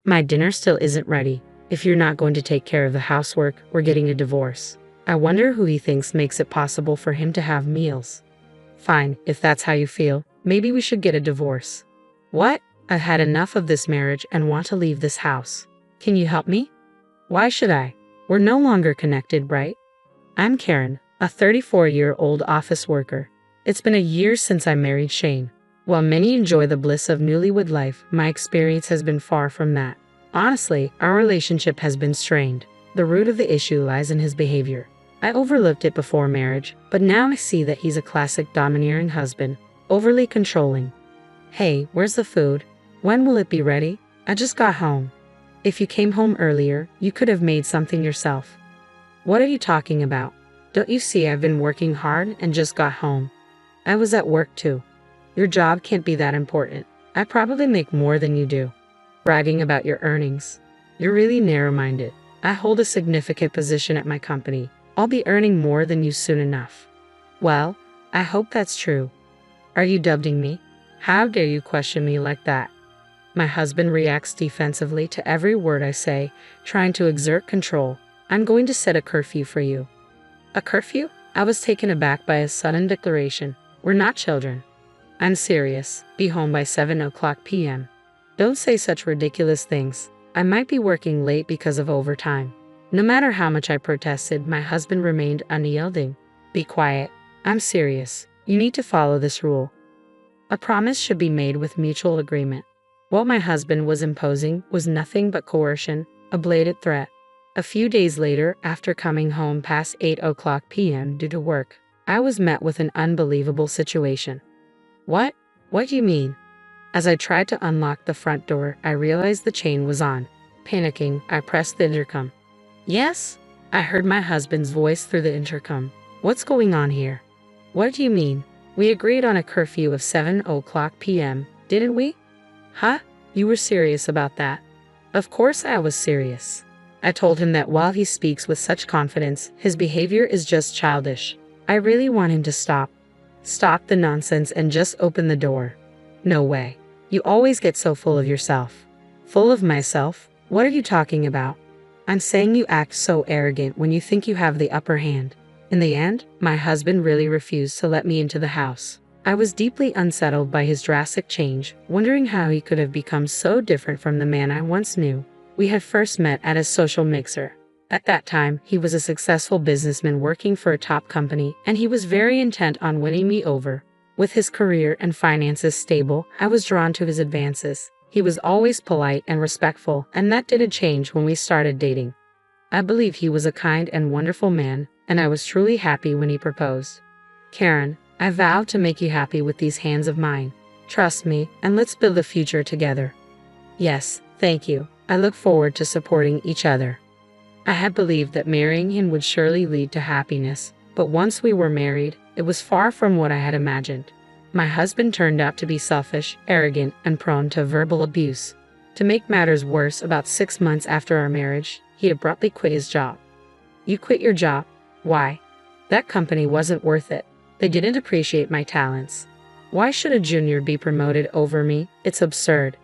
My dinner still isn't ready. If you're not going to take care of the housework, we're getting a divorce. I wonder who he thinks makes it possible for him to have meals. Fine, if that's how you feel, maybe we should get a divorce. What? I've had enough of this marriage and want to leave this house. Can you help me? Why should I? We're no longer connected, right? I'm Karen, a 34-year-old office worker. It's been a year since I married Shane. While many enjoy the bliss of newlywed life, my experience has been far from that. Honestly, our relationship has been strained. The root of the issue lies in his behavior. I overlooked it before marriage, but now I see that he's a classic domineering husband, overly controlling. Hey, where's the food? When will it be ready? I just got home. If you came home earlier, you could have made something yourself. What are you talking about? Don't you see I've been working hard and just got home? I was at work too. Your job can't be that important. I probably make more than you do. Bragging about your earnings. You're really narrow-minded. I hold a significant position at my company. I'll be earning more than you soon enough. Well, I hope that's true. Are you doubting me? How dare you question me like that? My husband reacts defensively to every word I say, trying to exert control. I'm going to set a curfew for you. A curfew? I was taken aback by his sudden declaration. We're not children. I'm serious. Be home by 7:00 p.m. Don't say such ridiculous things. I might be working late because of overtime. No matter how much I protested, my husband remained unyielding. Be quiet. I'm serious. You need to follow this rule. A promise should be made with mutual agreement. What my husband was imposing was nothing but coercion, a blatant threat. A few days later, after coming home past 8:00 p.m. due to work, I was met with an unbelievable situation. What? What do you mean? As I tried to unlock the front door, I realized the chain was on. Panicking, I pressed the intercom. Yes? I heard my husband's voice through the intercom. What's going on here? What do you mean? We agreed on a curfew of 7:00 p.m., didn't we? Huh? You were serious about that? Of course I was serious. I told him that while he speaks with such confidence, his behavior is just childish. I really want him to stop. Stop the nonsense and just open the door. No way. You always get so full of yourself. Full of myself? What are you talking about? I'm saying you act so arrogant when you think you have the upper hand. In the end, my husband really refused to let me into the house. I was deeply unsettled by his drastic change, wondering how he could have become so different from the man I once knew. We had first met at a social mixer. At that time, he was a successful businessman working for a top company, and he was very intent on winning me over. With his career and finances stable, I was drawn to his advances. He was always polite and respectful, and that didn't change when we started dating. I believe he was a kind and wonderful man, and I was truly happy when he proposed. Karen, I vow to make you happy with these hands of mine. Trust me, and let's build a future together. Yes, thank you. I look forward to supporting each other. I had believed that marrying him would surely lead to happiness, but once we were married, it was far from what I had imagined. My husband turned out to be selfish, arrogant, and prone to verbal abuse. To make matters worse, about 6 months after our marriage, he abruptly quit his job. You quit your job? Why? That company wasn't worth it. They didn't appreciate my talents. Why should a junior be promoted over me? It's absurd.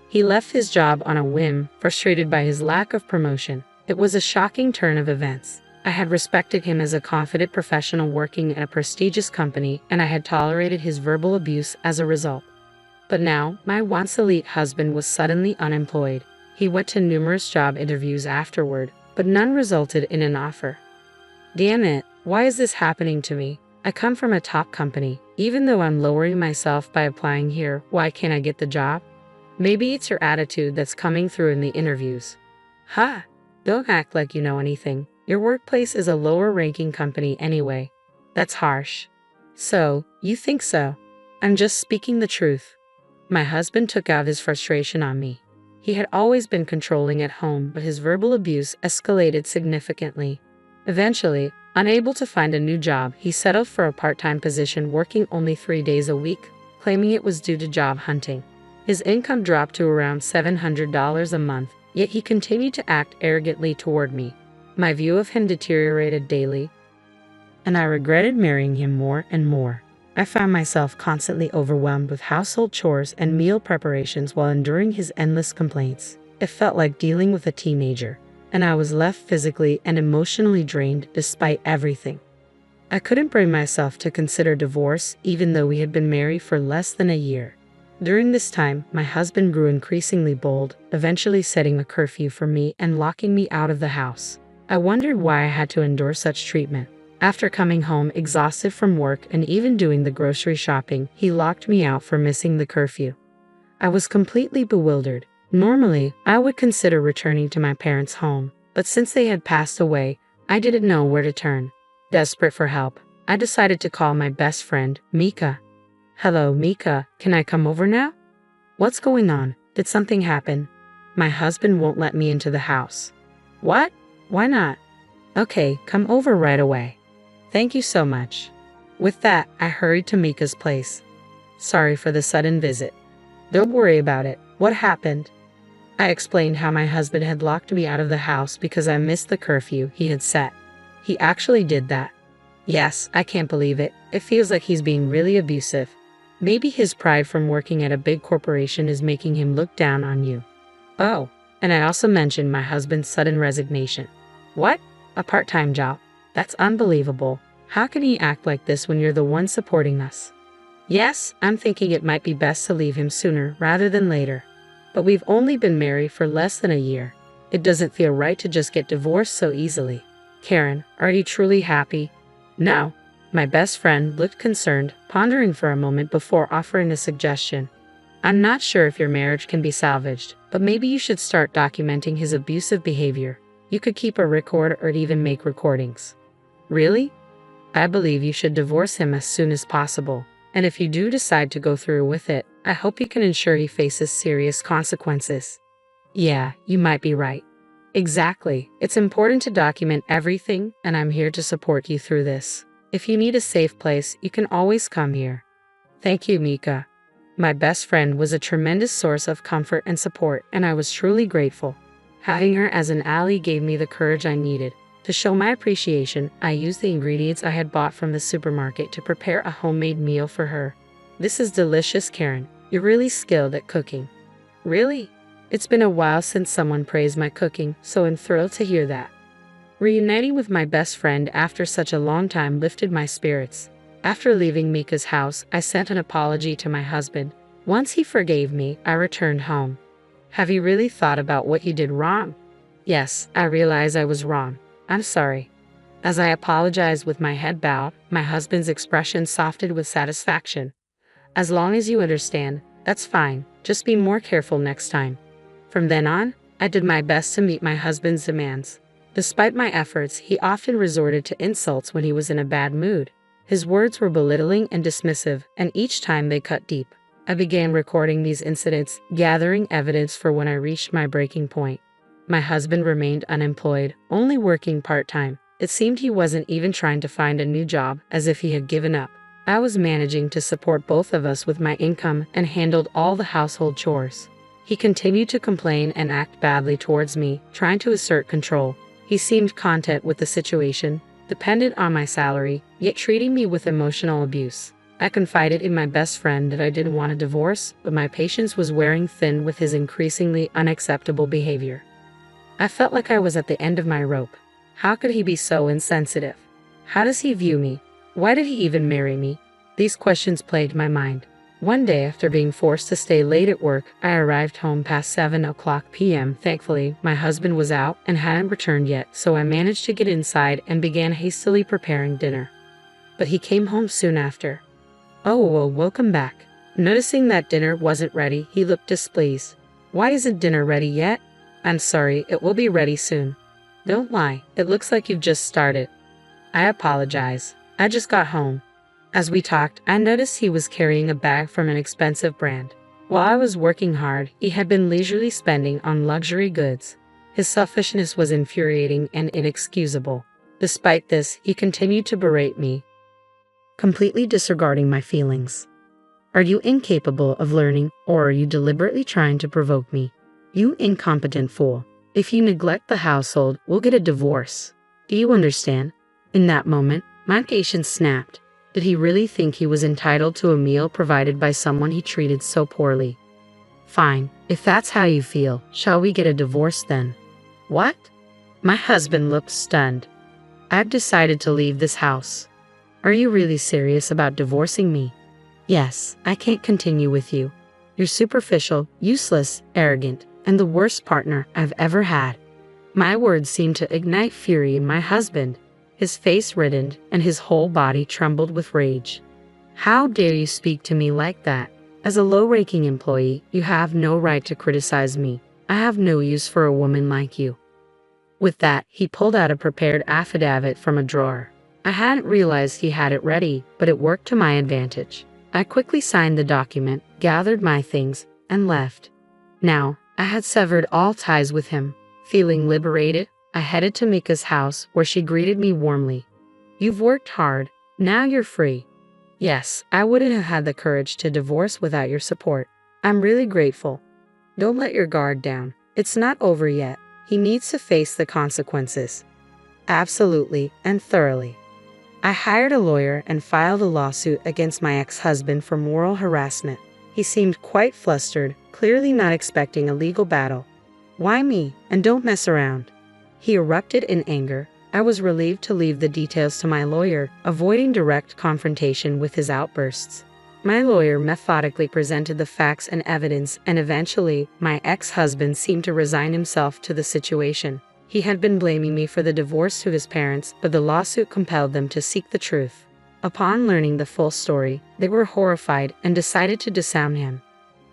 He left his job on a whim, frustrated by his lack of promotion. It was a shocking turn of events. I had respected him as a confident professional working at a prestigious company, and I had tolerated his verbal abuse as a result. But now, my once elite husband was suddenly unemployed. He went to numerous job interviews afterward, but none resulted in an offer. Damn it, why is this happening to me? I come from a top company. Even though I'm lowering myself by applying here, why can't I get the job? Maybe it's your attitude that's coming through in the interviews. Ha! Don't act like you know anything. Your workplace is a lower-ranking company anyway. That's harsh. So, you think so? I'm just speaking the truth. My husband took out his frustration on me. He had always been controlling at home, but his verbal abuse escalated significantly. Eventually, unable to find a new job, he settled for a part-time position working only 3 days a week, claiming it was due to job hunting. His income dropped to around $700 a month, yet he continued to act arrogantly toward me. My view of him deteriorated daily, and I regretted marrying him more and more. I found myself constantly overwhelmed with household chores and meal preparations while enduring his endless complaints. It felt like dealing with a teenager, and I was left physically and emotionally drained despite everything. I couldn't bring myself to consider divorce even though we had been married for less than a year. During this time, my husband grew increasingly bold, eventually setting a curfew for me and locking me out of the house. I wondered why I had to endure such treatment. After coming home exhausted from work and even doing the grocery shopping, he locked me out for missing the curfew. I was completely bewildered. Normally, I would consider returning to my parents' home, but since they had passed away, I didn't know where to turn. Desperate for help, I decided to call my best friend, Mika. "Hello, Mika, can I come over now?" "What's going on? Did something happen?" "My husband won't let me into the house." "What? Why not?" "Okay, come over right away." "Thank you so much." With that, I hurried to Mika's place. "Sorry for the sudden visit." "Don't worry about it. What happened?" I explained how my husband had locked me out of the house because I missed the curfew he had set. "He actually did that?" "Yes, I can't believe it. It feels like he's being really abusive. Maybe his pride from working at a big corporation is making him look down on you." "Oh, and I also mentioned my husband's sudden resignation." "What? A part-time job? That's unbelievable. How can he act like this when you're the one supporting us?" "Yes, I'm thinking it might be best to leave him sooner rather than later. But we've only been married for less than a year. It doesn't feel right to just get divorced so easily." "Karen, are you truly happy?" "No." My best friend looked concerned, pondering for a moment before offering a suggestion. "I'm not sure if your marriage can be salvaged, but maybe you should start documenting his abusive behavior. You could keep a record or even make recordings." "Really?" "I believe you should divorce him as soon as possible. And if you do decide to go through with it, I hope you can ensure he faces serious consequences." "Yeah, you might be right." "Exactly. It's important to document everything, and I'm here to support you through this. If you need a safe place, you can always come here." "Thank you, Mika." My best friend was a tremendous source of comfort and support, and I was truly grateful. Having her as an ally gave me the courage I needed. To show my appreciation, I used the ingredients I had bought from the supermarket to prepare a homemade meal for her. "This is delicious, Karen. You're really skilled at cooking." "Really? It's been a while since someone praised my cooking, so I'm thrilled to hear that." Reuniting with my best friend after such a long time lifted my spirits. After leaving Mika's house, I sent an apology to my husband. Once he forgave me, I returned home. "Have you really thought about what you did wrong?" "Yes, I realize I was wrong. I'm sorry." As I apologized with my head bowed, my husband's expression softened with satisfaction. "As long as you understand, that's fine. Just be more careful next time." From then on, I did my best to meet my husband's demands. Despite my efforts, he often resorted to insults when he was in a bad mood. His words were belittling and dismissive, and each time they cut deep. I began recording these incidents, gathering evidence for when I reached my breaking point. My husband remained unemployed, only working part-time. It seemed he wasn't even trying to find a new job, as if he had given up. I was managing to support both of us with my income and handled all the household chores. He continued to complain and act badly towards me, trying to assert control. He seemed content with the situation, dependent on my salary, yet treating me with emotional abuse. I confided in my best friend that I didn't want a divorce, but my patience was wearing thin with his increasingly unacceptable behavior. I felt like I was at the end of my rope. How could he be so insensitive? How does he view me? Why did he even marry me? These questions plagued my mind. One day, after being forced to stay late at work, I arrived home past 7 p.m. Thankfully, my husband was out and hadn't returned yet, so I managed to get inside and began hastily preparing dinner. But he came home soon after. "Oh, well, welcome back." Noticing that dinner wasn't ready, he looked displeased. "Why isn't dinner ready yet?" "I'm sorry, it will be ready soon." "Don't lie, it looks like you've just started." "I apologize. I just got home." As we talked, I noticed he was carrying a bag from an expensive brand. While I was working hard, he had been leisurely spending on luxury goods. His selfishness was infuriating and inexcusable. Despite this, he continued to berate me, completely disregarding my feelings. "Are you incapable of learning, or are you deliberately trying to provoke me? You incompetent fool. If you neglect the household, we'll get a divorce. Do you understand?" In that moment, my patience snapped. Did he really think he was entitled to a meal provided by someone he treated so poorly? Fine, if that's how you feel, shall we get a divorce then? What? My husband looked stunned. I've decided to leave this house. Are you really serious about divorcing me? Yes, I can't continue with you. You're superficial, useless, arrogant, and the worst partner I've ever had. My words seemed to ignite fury in my husband. His face reddened and his whole body trembled with rage. How dare you speak to me like that? As a low-ranking employee, you have no right to criticize me. I have no use for a woman like you. With that, he pulled out a prepared affidavit from a drawer. I hadn't realized he had it ready, but it worked to my advantage. I quickly signed the document, gathered my things, and left. Now, I had severed all ties with him. Feeling liberated, I headed to Mika's house where she greeted me warmly. You've worked hard, now you're free. Yes, I wouldn't have had the courage to divorce without your support. I'm really grateful. Don't let your guard down. It's not over yet. He needs to face the consequences. Absolutely and thoroughly. I hired a lawyer and filed a lawsuit against my ex-husband for moral harassment. He seemed quite flustered, clearly not expecting a legal battle. Why me? And don't mess around. He erupted in anger. I was relieved to leave the details to my lawyer, avoiding direct confrontation with his outbursts. My lawyer methodically presented the facts and evidence, and eventually, my ex-husband seemed to resign himself to the situation. He had been blaming me for the divorce to his parents, but the lawsuit compelled them to seek the truth. Upon learning the full story, they were horrified and decided to disown him.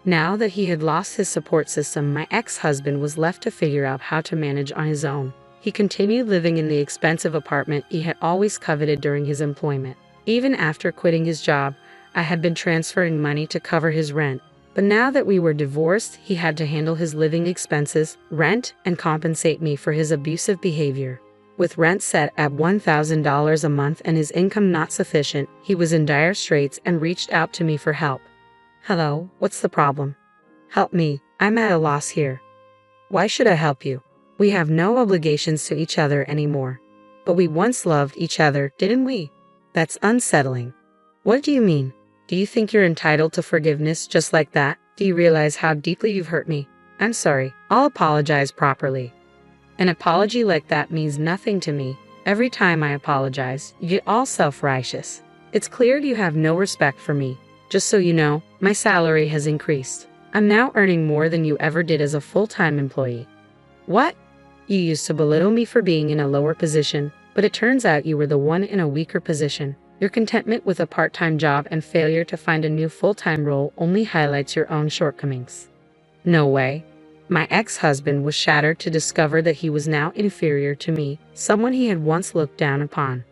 Now that he had lost his support system, my ex-husband was left to figure out how to manage on his own. He continued living in the expensive apartment he had always coveted during his employment. Even after quitting his job, I had been transferring money to cover his rent. But now that we were divorced, he had to handle his living expenses, rent, and compensate me for his abusive behavior. With rent set at $1,000 a month and his income not sufficient, he was in dire straits and reached out to me for help. Hello, what's the problem? Help me, I'm at a loss here. Why should I help you? We have no obligations to each other anymore. But we once loved each other, didn't we? That's unsettling. What do you mean? Do you think you're entitled to forgiveness just like that? Do you realize how deeply you've hurt me? I'm sorry, I'll apologize properly. An apology like that means nothing to me. Every time I apologize, you get all self-righteous. It's clear you have no respect for me. Just so you know, my salary has increased. I'm now earning more than you ever did as a full-time employee. What? You used to belittle me for being in a lower position, but it turns out you were the one in a weaker position. Your contentment with a part-time job and failure to find a new full-time role only highlights your own shortcomings. No way. My ex-husband was shattered to discover that he was now inferior to me, someone he had once looked down upon.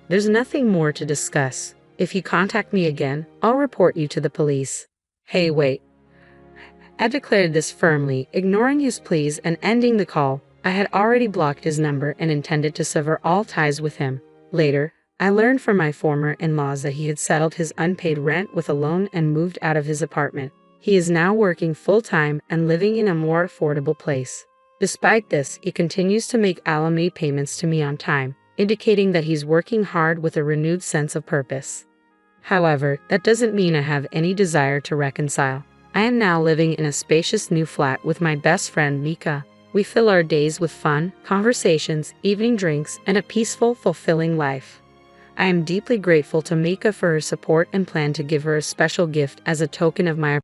There's nothing more to discuss. If you contact me again, I'll report you to the police. Hey, wait. I declared this firmly, ignoring his pleas and ending the call. I had already blocked his number and intended to sever all ties with him. Later, I learned from my former in-laws that he had settled his unpaid rent with a loan and moved out of his apartment. He is now working full-time and living in a more affordable place. Despite this, he continues to make alimony payments to me on time, indicating that he's working hard with a renewed sense of purpose. However, that doesn't mean I have any desire to reconcile. I am now living in a spacious new flat with my best friend Mika. We fill our days with fun, conversations, evening drinks, and a peaceful, fulfilling life. I am deeply grateful to Mika for her support and plan to give her a special gift as a token of my